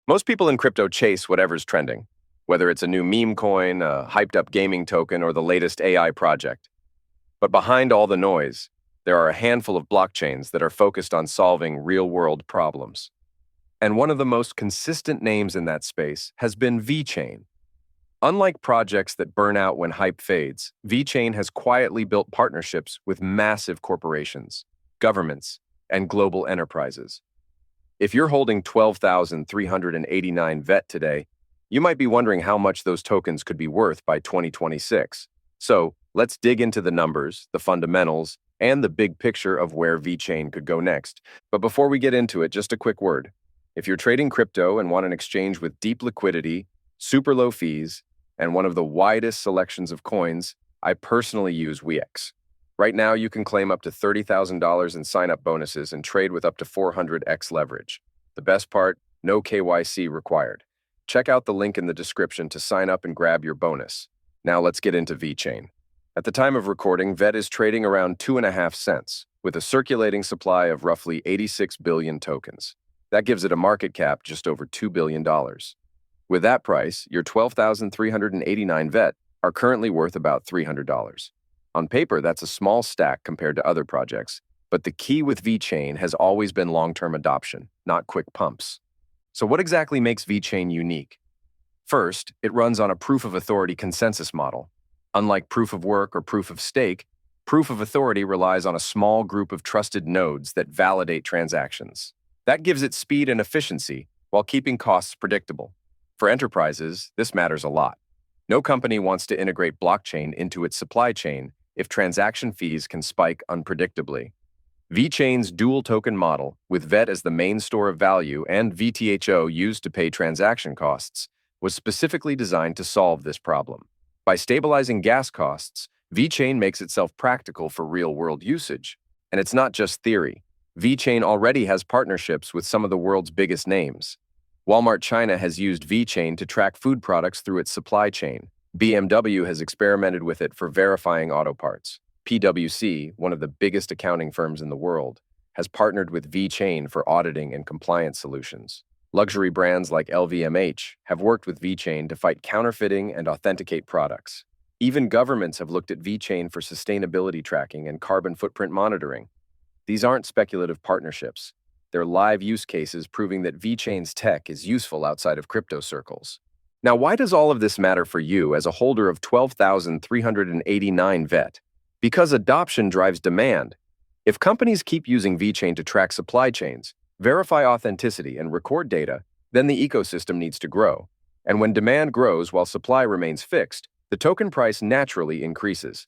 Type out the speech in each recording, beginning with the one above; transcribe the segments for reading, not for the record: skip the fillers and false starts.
Most people in crypto chase whatever's trending, whether it's a new meme coin, a hyped-up gaming token, or the latest AI project. But behind all the noise, there are a handful of blockchains that are focused on solving real-world problems. And one of the most consistent names in that space has been VeChain. Unlike projects that burn out when hype fades, VeChain has quietly built partnerships with massive corporations, governments, and global enterprises. If you're holding 12,389 VET today, you might be wondering how much those tokens could be worth by 2026. So let's dig into the numbers, the fundamentals, and the big picture of where VeChain could go next. But before we get into it, just a quick word. If you're trading crypto and want an exchange with deep liquidity, super low fees, and one of the widest selections of coins, I personally use WEEX. Right now, you can claim up to $30,000 in sign-up bonuses and trade with up to 400x leverage. The best part, no KYC required. Check out the link in the description to sign up and grab your bonus. Now let's get into VeChain. At the time of recording, VET is trading around 2.5 cents, with a circulating supply of roughly 86 billion tokens. That gives it a market cap just over $2 billion. With that price, your 12,389 VET are currently worth about $300. On paper, that's a small stack compared to other projects, but the key with VeChain has always been long-term adoption, not quick pumps. So what exactly makes VeChain unique? First, it runs on a proof-of-authority consensus model. Unlike proof of work or proof of stake, proof of authority relies on a small group of trusted nodes that validate transactions. That gives it speed and efficiency while keeping costs predictable. For enterprises, this matters a lot. No company wants to integrate blockchain into its supply chain if transaction fees can spike unpredictably. VeChain's dual token model, with VET as the main store of value and VTHO used to pay transaction costs, was specifically designed to solve this problem. By stabilizing gas costs, VeChain makes itself practical for real-world usage. And it's not just theory. VeChain already has partnerships with some of the world's biggest names. Walmart China has used VeChain to track food products through its supply chain. BMW has experimented with it for verifying auto parts. PwC, one of the biggest accounting firms in the world, has partnered with VeChain for auditing and compliance solutions. Luxury brands like LVMH have worked with VeChain to fight counterfeiting and authenticate products. Even governments have looked at VeChain for sustainability tracking and carbon footprint monitoring. These aren't speculative partnerships. They're live use cases proving that VeChain's tech is useful outside of crypto circles. Now, why does all of this matter for you as a holder of 12,389 VET? Because adoption drives demand. If companies keep using VeChain to track supply chains, verify authenticity, and record data, then the ecosystem needs to grow. And when demand grows while supply remains fixed, the token price naturally increases.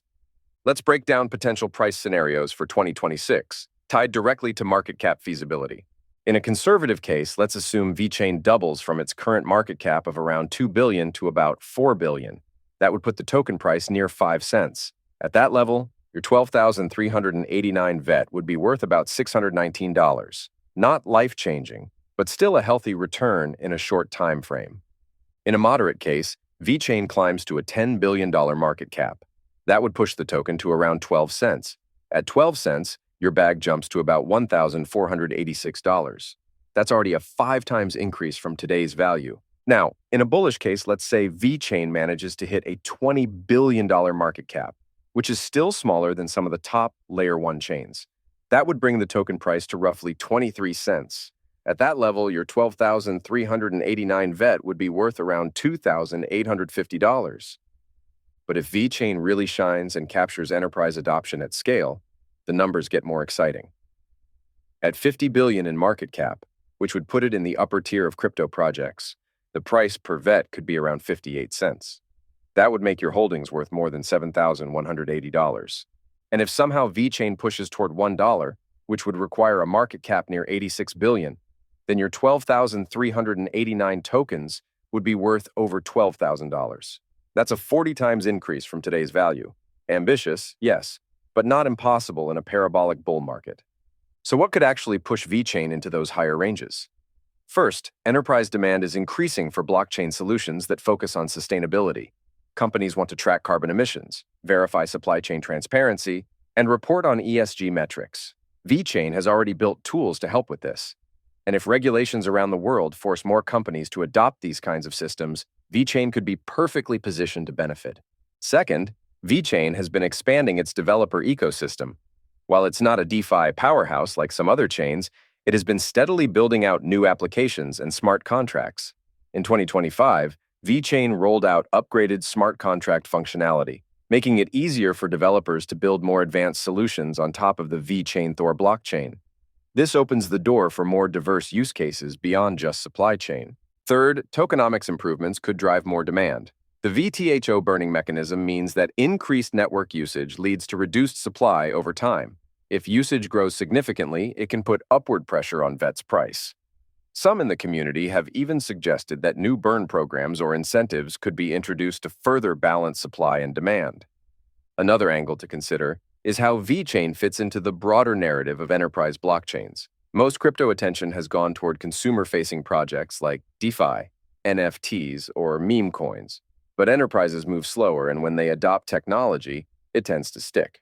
Let's break down potential price scenarios for 2026, tied directly to market cap feasibility. In a conservative case, let's assume VeChain doubles from its current market cap of around $2 billion to about $4 billion. That would put the token price near 5 cents. At that level, your 12,389 VET would be worth about $619. Not life-changing, but still a healthy return in a short time frame. In a moderate case, VeChain climbs to a $10 billion market cap. That would push the token to around 12 cents. At 12 cents, your bag jumps to about $1,486. That's already a 5 times increase from today's value. Now, in a bullish case, let's say VeChain manages to hit a $20 billion market cap, which is still smaller than some of the top Layer 1 chains. That would bring the token price to roughly 23 cents. At that level, your 12,389 VET would be worth around $2,850. But if VeChain really shines and captures enterprise adoption at scale, the numbers get more exciting. At $50 billion in market cap, which would put it in the upper tier of crypto projects, the price per VET could be around 58 cents. That would make your holdings worth more than $7,180. And if somehow VeChain pushes toward $1, which would require a market cap near 86 billion, then your 12,389 tokens would be worth over $12,000. That's a 40 times increase from today's value. Ambitious, yes, but not impossible in a parabolic bull market. So what could actually push VeChain into those higher ranges? First, enterprise demand is increasing for blockchain solutions that focus on sustainability. Companies want to track carbon emissions, verify supply chain transparency, and report on ESG metrics. VeChain has already built tools to help with this. And if regulations around the world force more companies to adopt these kinds of systems, VeChain could be perfectly positioned to benefit. Second, VeChain has been expanding its developer ecosystem. While it's not a DeFi powerhouse like some other chains, it has been steadily building out new applications and smart contracts. In 2025, VeChain rolled out upgraded smart contract functionality, making it easier for developers to build more advanced solutions on top of the VeChain Thor blockchain. This opens the door for more diverse use cases beyond just supply chain. Third, tokenomics improvements could drive more demand. The VTHO burning mechanism means that increased network usage leads to reduced supply over time. If usage grows significantly, it can put upward pressure on VET's price. Some in the community have even suggested that new burn programs or incentives could be introduced to further balance supply and demand. Another angle to consider is how VeChain fits into the broader narrative of enterprise blockchains. Most crypto attention has gone toward consumer-facing projects like DeFi, NFTs, or meme coins. But enterprises move slower, and when they adopt technology, it tends to stick.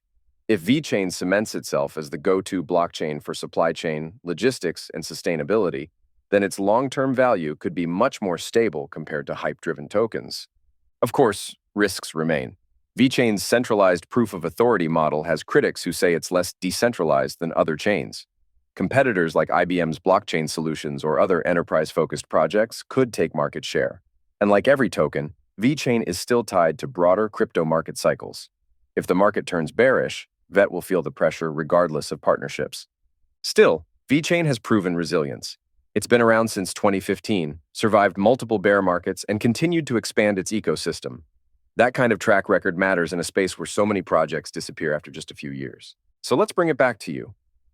If VeChain cements itself as the go-to blockchain for supply chain, logistics, and sustainability, then its long-term value could be much more stable compared to hype-driven tokens. Of course, risks remain. VeChain's centralized proof-of-authority model has critics who say it's less decentralized than other chains. Competitors like IBM's blockchain solutions or other enterprise-focused projects could take market share. And like every token, VeChain is still tied to broader crypto market cycles. If the market turns bearish, VET will feel the pressure regardless of partnerships. Still, VeChain has proven resilience. It's been around since 2015, survived multiple bear markets, and continued to expand its ecosystem. That kind of track record matters in a space where so many projects disappear after just a few years. So let's bring it back to you.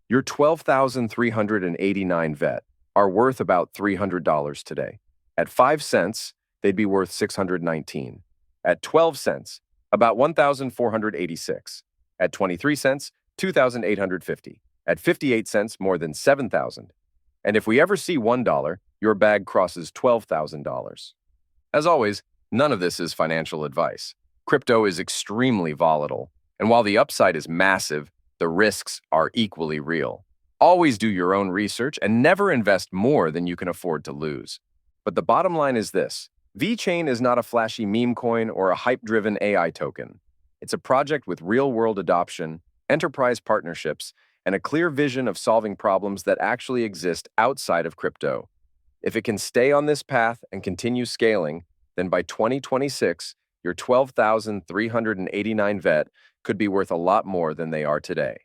Your 12,389 VET are worth about $300 today. At 5 cents, they'd be worth $619. At 12 cents, about $1,486. At 23 cents, $2,850. At 58 cents, more than $7,000. And if we ever see $1, your bag crosses $12,000. As always, none of this is financial advice. Crypto is extremely volatile, and while the upside is massive, the risks are equally real. Always do your own research and never invest more than you can afford to lose. But the bottom line is this: VeChain is not a flashy meme coin or a hype-driven AI token. It's a project with real-world adoption, enterprise partnerships, and a clear vision of solving problems that actually exist outside of crypto. If it can stay on this path and continue scaling, then by 2026, your 12,389 VET could be worth a lot more than they are today.